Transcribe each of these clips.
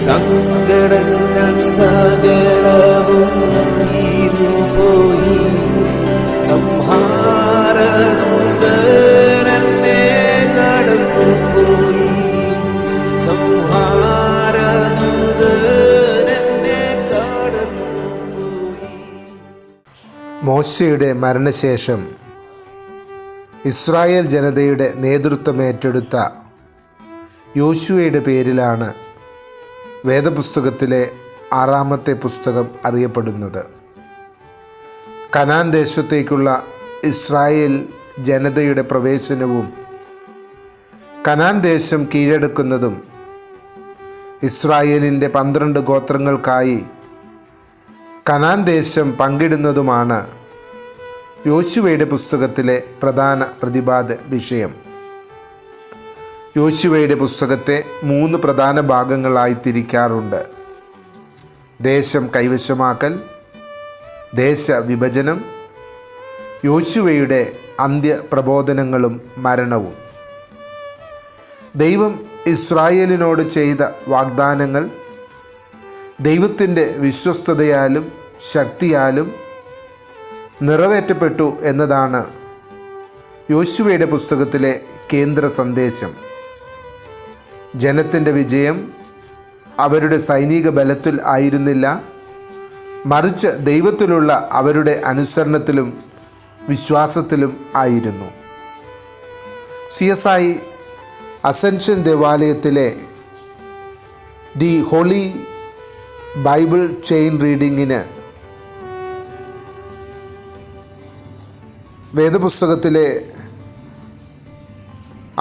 സങ്കടങ്ങൾ സകലവും തീർന്നുപോയി. സംഹാരദൂതനെന്നെ കടന്നുപോയി. സംഹാരദൂതനെന്നെ കടന്നുപോയി. മോശയുടെ മരണശേഷം ഇസ്രായേൽ ജനതയുടെ നേതൃത്വം ഏറ്റെടുത്ത യോശുവയുടെ പേരിലാണ് വേദപുസ്തകത്തിലെ 6-ാമത്തെ പുസ്തകം അറിയപ്പെടുന്നത്. കനാൻ ദേശത്തേക്കുള്ള ഇസ്രായേൽ ജനതയുടെ പ്രവേശനവും കനാൻ ദേശം കീഴടക്കുന്നതും ഇസ്രായേലിൻ്റെ 12 ഗോത്രങ്ങൾക്കായി കനാൻ ദേശം പങ്കിടുന്നതുമാണ് യോശുവയുടെ പുസ്തകത്തിലെ പ്രധാന പ്രതിപാദ്യ വിഷയം. യോശുവയുടെ പുസ്തകത്തെ 3 പ്രധാന ഭാഗങ്ങളായി തിരിക്കാറുണ്ട്: ദേശം കൈവശമാക്കൽ, ദേശവിഭജനം, യോശുവയുടെ അന്ത്യപ്രബോധനങ്ങളും മരണവും. ദൈവം ഇസ്രായേലിനോട് ചെയ്ത വാഗ്ദാനങ്ങൾ ദൈവത്തിൻ്റെ വിശ്വസ്തതയാലും ശക്തിയാലും നിറവേറ്റപ്പെട്ടു എന്നതാണ് യോശുവയുടെ പുസ്തകത്തിലെ കേന്ദ്ര സന്ദേശം. ജനത്തിൻ്റെ വിജയം അവരുടെ സൈനിക ബലത്തിൽ ആയിരുന്നില്ല, മറിച്ച് ദൈവത്തിലുള്ള അവരുടെ അനുസരണത്തിലും വിശ്വാസത്തിലും ആയിരുന്നു. CSI അസെൻഷൻ ദേവാലയത്തിലെ ദി ഹോളി ബൈബിൾ ചെയിൻ റീഡിങ്ങിന് വേദപുസ്തകത്തിലെ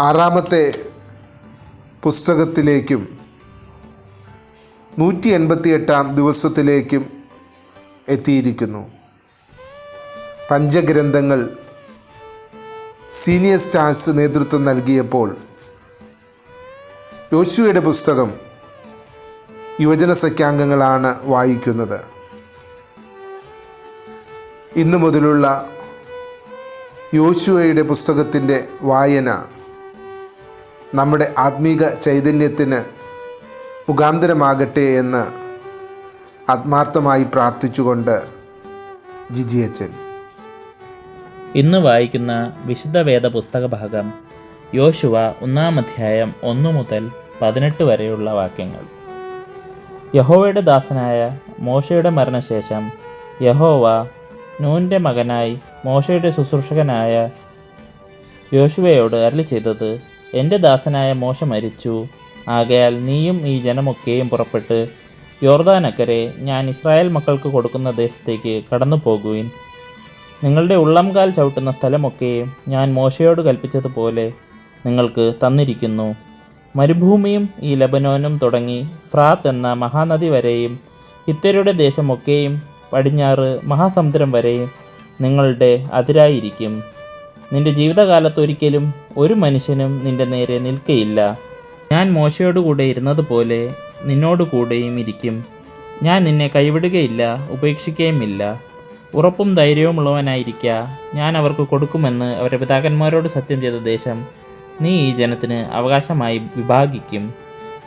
6-ാമത്തെ പുസ്തകത്തിലേക്കും 188-ാം ദിവസത്തിലേക്കും എത്തിയിരിക്കുന്നു. പഞ്ചഗ്രന്ഥങ്ങൾ സീനിയർ സ്റ്റാർസ് നേതൃത്വം നൽകിയപ്പോൾ യോശുവയുടെ പുസ്തകം യുവജന സഖ്യാംഗങ്ങളാണ് വായിക്കുന്നത്. ഇന്നു മുതലുള്ള യോശുവയുടെ പുസ്തകത്തിൻ്റെ വായന നമ്മുടെ ആത്മീക ചൈതന്യത്തിന് മുഖാന്തരമാകട്ടെ എന്ന് ആത്മാർത്ഥമായി പ്രാർത്ഥിച്ചുകൊണ്ട് ജിജി അച്ഛൻ. ഇന്ന് വായിക്കുന്ന വിശുദ്ധ വേദ പുസ്തക ഭാഗം യോശുവ 1-ാം അധ്യായം 1 മുതൽ 18 വരെയുള്ള വാക്യങ്ങൾ. യഹോവയുടെ ദാസനായ മോശയുടെ മരണശേഷം യഹോവ നൂൻ്റെ മകനായി മോശയുടെ ശുശ്രൂഷകനായ യോശുവയോട് അരുളി ചെയ്തത്: എൻ്റെ ദാസനായ മോശ മരിച്ചു. ആകയാൽ നീയും ഈ ജനമൊക്കെയും പുറപ്പെട്ട് യോർദാനക്കരെ ഞാൻ ഇസ്രായേൽ മക്കൾക്ക് കൊടുക്കുന്ന ദേശത്തേക്ക് കടന്നു പോകുവിൻ. നിങ്ങളുടെ ഉള്ളംകാൽ ചവിട്ടുന്ന സ്ഥലമൊക്കെയും ഞാൻ മോശയോട് കൽപ്പിച്ചതുപോലെ നിങ്ങൾക്ക് തന്നിരിക്കുന്നു. മരുഭൂമിയും ഈ ലബനോനും തുടങ്ങി ഫ്രാത്ത് എന്ന മഹാനദി വരെയും ഹിത്യരുടെ ദേശമൊക്കെയും പടിഞ്ഞാറ് മഹാസമുദ്രം വരെയും നിങ്ങളുടെ അതിരായിരിക്കും. നിന്റെ ജീവിതകാലത്തൊരിക്കലും ഒരു മനുഷ്യനും നിന്റെ നേരെ നിൽക്കയില്ല. ഞാൻ മോശയോടുകൂടെ ഇരുന്നതുപോലെ നിന്നോടുകൂടെയും ഇരിക്കും. ഞാൻ നിന്നെ കൈവിടുകയില്ല, ഉപേക്ഷിക്കുകയുമില്ല. ഉറപ്പും ധൈര്യവുമുള്ളവനായിരിക്കുക. ഞാൻ അവർക്ക് കൊടുക്കുമെന്ന് അവരുടെ പിതാക്കന്മാരോട് സത്യം ചെയ്ത ദേശം നീ ഈ ജനത്തിന് അവകാശമായി വിഭാഗിക്കും.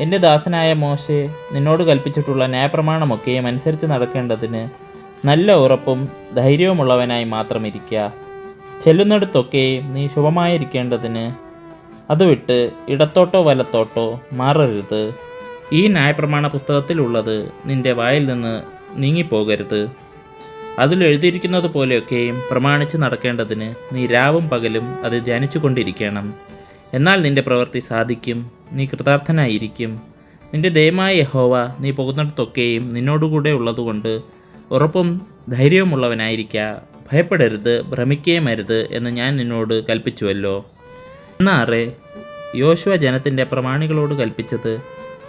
എൻ്റെ ദാസനായ മോശെ നിന്നോട് കൽപ്പിച്ചിട്ടുള്ള ന്യായപ്രമാണമൊക്കെയും അനുസരിച്ച് നടക്കേണ്ടതിന് നല്ല ഉറപ്പും ധൈര്യവുമുള്ളവനായി മാത്രം ഇരിക്കുക. ചെല്ലുന്നിടത്തൊക്കെയും നീ ശുഭമായിരിക്കേണ്ടതിന് അത് വിട്ട് ഇടത്തോട്ടോ വലത്തോട്ടോ മാറരുത്. ഈ ന്യായപ്രമാണ പുസ്തകത്തിലുള്ളത് നിന്റെ വായിൽ നിന്ന് നീങ്ങിപ്പോകരുത്. അതിലെഴുതിയിരിക്കുന്നത് പോലെയൊക്കെയും പ്രമാണിച്ച് നടക്കേണ്ടതിന് നീ രാവും പകലും അത് ധ്യാനിച്ചു കൊണ്ടിരിക്കണം. എന്നാൽ നിന്റെ പ്രവൃത്തി സാധിക്കും, നീ കൃതാർത്ഥനായിരിക്കും. നിന്റെ ദൈവമായ യഹോവ നീ പോകുന്നിടത്തൊക്കെയും നിന്നോടുകൂടെ ഉള്ളതുകൊണ്ട് ഉറപ്പും ധൈര്യവുമുള്ളവനായിരിക്കുക. ഭയപ്പെടരുത്, ഭ്രമിക്കുകയും അരുത് എന്ന് ഞാൻ നിന്നോട് കൽപ്പിച്ചുവല്ലോ. എന്നാറെ യോശുവ ജനത്തിൻ്റെ പ്രമാണികളോട് കൽപ്പിച്ചത്: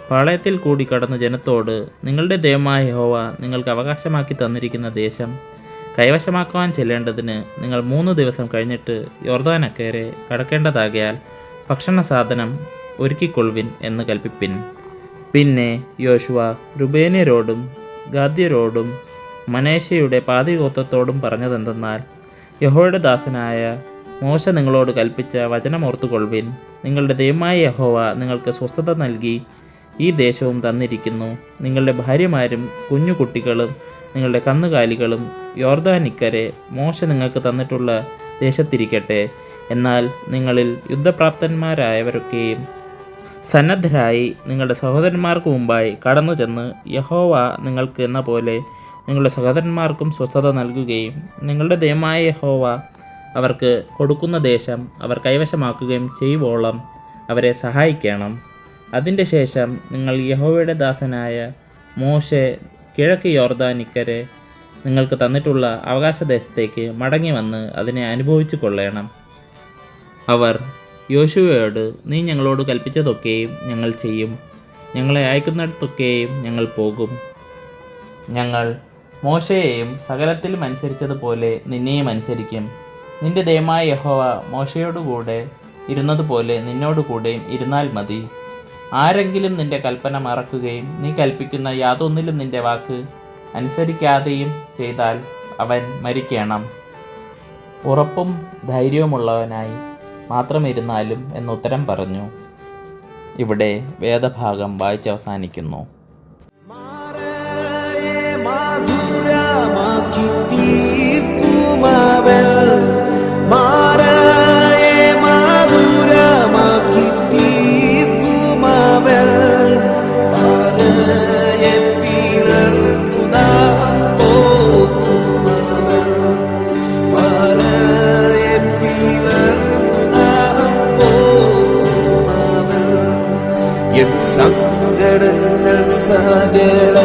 പാളയത്തിൽ കൂടി കടന്ന ജനത്തോട്, നിങ്ങളുടെ ദൈവമായ യഹോവ നിങ്ങൾക്ക് അവകാശമാക്കി തന്നിരിക്കുന്ന ദേശം കൈവശമാക്കുവാൻ ചെല്ലേണ്ടതിന് നിങ്ങൾ 3 ദിവസം കഴിഞ്ഞിട്ട് യോർദാനക്കരെ കടക്കേണ്ടതാകയാൽ ഭക്ഷണ സാധനം ഒരുക്കിക്കൊള്ളുവിൻ എന്ന് കൽപ്പിപ്പിൻ. പിന്നെ യോശുവ രൂബേന്യരോടും ഗാദ്യരോടും മനേശയുടെ പാതിഗോത്രത്തോടും പറഞ്ഞതെന്തെന്നാൽ: യഹോവയുടെ ദാസനായ മോശ നിങ്ങളോട് കൽപ്പിച്ച വചനം ഓർത്തുകൊള്ളുവിൻ. നിങ്ങളുടെ ദൈവമായ യഹോവ നിങ്ങൾക്ക് സ്വസ്ഥത നൽകി ഈ ദേശവും തന്നിരിക്കുന്നു. നിങ്ങളുടെ ഭാര്യമാരും കുഞ്ഞു കുട്ടികളും നിങ്ങളുടെ കന്നുകാലികളും യോർദാനിക്കരെ മോശ നിങ്ങൾക്ക് തന്നിട്ടുള്ള ദേശത്തിരിക്കട്ടെ. എന്നാൽ നിങ്ങളിൽ യുദ്ധപ്രാപ്തന്മാരായവരൊക്കെയും സന്നദ്ധരായി നിങ്ങളുടെ സഹോദരന്മാർക്ക് മുമ്പായി കടന്നു ചെന്ന് യഹോവ നിങ്ങൾക്ക് എന്ന പോലെ നിങ്ങളുടെ സഹോദരന്മാർക്കും സ്വസ്ഥത നൽകുകയും നിങ്ങളുടെ ദൈവമായ യഹോവ അവർക്ക് കൊടുക്കുന്ന ദേശം അവർ കൈവശമാക്കുകയും ചെയ്യുവോളം അവരെ സഹായിക്കണം. അതിൻ്റെ ശേഷം നിങ്ങൾ യഹോവയുടെ ദാസനായ മോശെ കിഴക്ക് യോർദാനിക്കരെ നിങ്ങൾക്ക് തന്നിട്ടുള്ള അവകാശദേശത്തേക്ക് മടങ്ങി വന്ന് അതിനെ അനുഭവിച്ചു കൊള്ളണം. അവർ യോശുവയോട്, നീ ഞങ്ങളോട് കൽപ്പിച്ചതൊക്കെയും ഞങ്ങൾ ചെയ്യും, ഞങ്ങളെ അയക്കുന്നിടത്തൊക്കെയും ഞങ്ങൾ പോകും. ഞങ്ങൾ മോശയെയും സകലത്തിലും അനുസരിച്ചതുപോലെ നിന്നെയും അനുസരിക്കും. നിന്റെ ദൈവമായ യഹോവ മോശയോടുകൂടെ ഇരുന്നതുപോലെ നിന്നോടുകൂടെയും ഇരുന്നാൽ മതി. ആരെങ്കിലും നിന്റെ കൽപ്പന മറക്കുകയും നീ കൽപ്പിക്കുന്ന യാതൊന്നിലും നിന്റെ വാക്ക് അനുസരിക്കാതെയും ചെയ്താൽ അവൻ മരിക്കണം. ഉറപ്പും ധൈര്യവുമുള്ളവനായി മാത്രം ഇരുന്നാലും എന്നുത്തരം പറഞ്ഞു. ഇവിടെ വേദഭാഗം വായിച്ചവസാനിക്കുന്നു. സങ്കടങ്ങൾ സകല